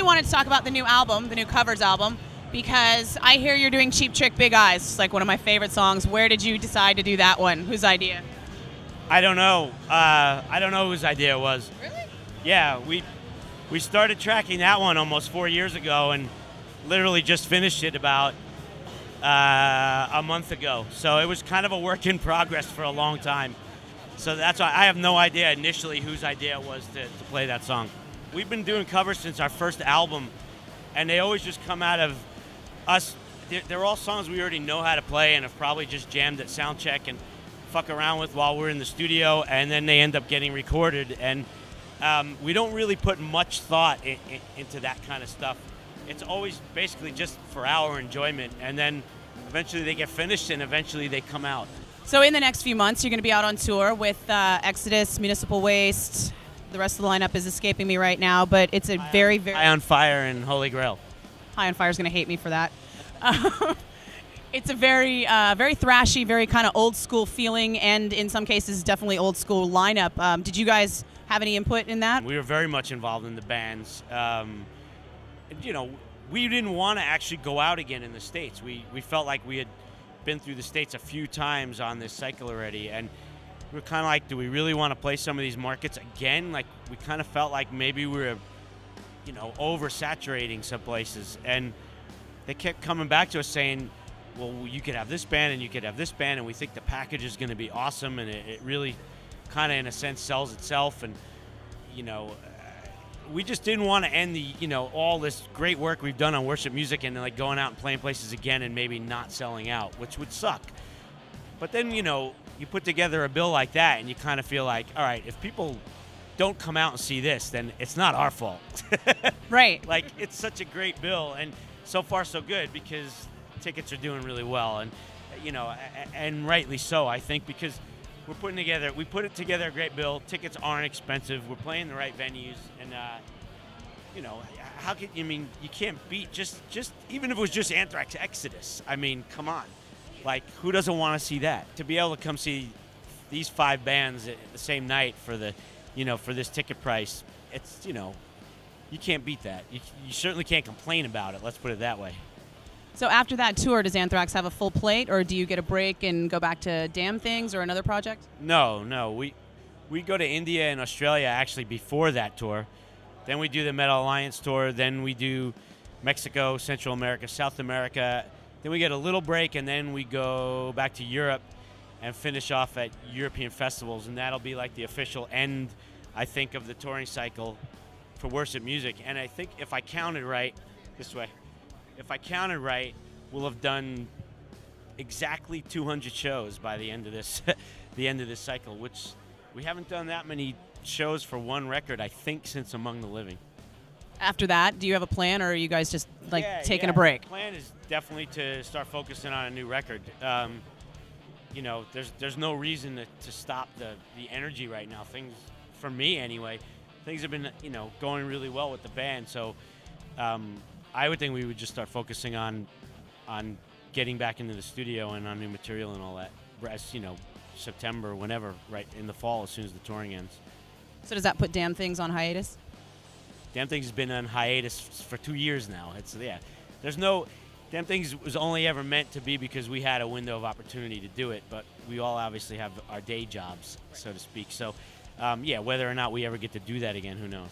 really wanted to talk about the new album, the new covers album, because I hear you're doing Cheap Trick Big Eyes. It's like one of my favorite songs. Where did you decide to do that one? Whose idea? I don't know. I don't know whose idea it was. Really? Yeah, we started tracking that one almost 4 years ago and literally just finished it about a month ago. So it was kind of a work in progress for a long time. So that's why I have no idea initially whose idea it was to play that song. We've been doing covers since our first album, and they always just come out of us. They're all songs we already know how to play and have probably just jammed at sound check and fuck around with while we're in the studio, and then they end up getting recorded. And we don't really put much thought into that kind of stuff. It's always basically just for our enjoyment, and then eventually they get finished and eventually they come out. So in the next few months, you're going to be out on tour with Exodus, Municipal Waste. The rest of the lineup is escaping me right now, but it's a very High on Fire and Holy Grail. High on Fire is going to hate me for that. It's a very thrashy, very kind of old school feeling, and in some cases, definitely old school lineup. Did you guys have any input in that? We were very much involved in the bands. You know, we didn't want to actually go out again in the States. We felt like we had been through the States a few times on this cycle already, and we were kind of like, do we really want to play some of these markets again? Like, we kind of felt like maybe we were, you know, oversaturating some places, and they kept coming back to us saying, well, you could have this band and you could have this band, and we think the package is going to be awesome, and it really kind of, in a sense, sells itself. And, you know, we just didn't want to end the, you know, all this great work we've done on worship music and like going out and playing places again and maybe not selling out, which would suck. But then, you know, you put together a bill like that and you kind of feel like, all right, if people don't come out and see this, then it's not our fault. Right. Like, it's such a great bill, and so far so good, because tickets are doing really well, and, you know, and rightly so, I think, because we put together a great bill. Tickets aren't expensive. We're playing the right venues, and you know, how can you mean you can't beat just even if it was just Anthrax Exodus? I mean, come on, like, who doesn't want to see that? To be able to come see these 5 bands at the same night for the, you know, for this ticket price, it's, you know, you can't beat that. You certainly can't complain about it. Let's put it that way. So after that tour, does Anthrax have a full plate, or do you get a break and go back to Damn Things or another project? No. We go to India and Australia actually before that tour. Then we do the Metal Alliance tour. Then we do Mexico, Central America, South America. Then we get a little break, and then we go back to Europe and finish off at European festivals. And that'll be like the official end, I think, of the touring cycle for worship music. And I think if I counted right, this way, if I counted right, we'll have done exactly 200 shows by the end of this the end of this cycle, which we haven't done that many shows for one record, I think, since Among the Living. After that, do you have a plan, or are you guys just like taking a the break? plan is definitely to start focusing on a new record. You know, there's no reason to stop the energy right now. Things, for me anyway, things have been, you know, going really well with the band. So I would think we would just start focusing on getting back into the studio and on new material and all that. As, you know, September, whenever, right in the fall, as soon as the touring ends. So does that put Damn Things on hiatus? Damn Things has been on hiatus for 2 years now. It's, yeah, there's no, Damn Things was only ever meant to be because we had a window of opportunity to do it, but we all obviously have our day jobs, so to speak. So, yeah, whether or not we ever get to do that again, who knows?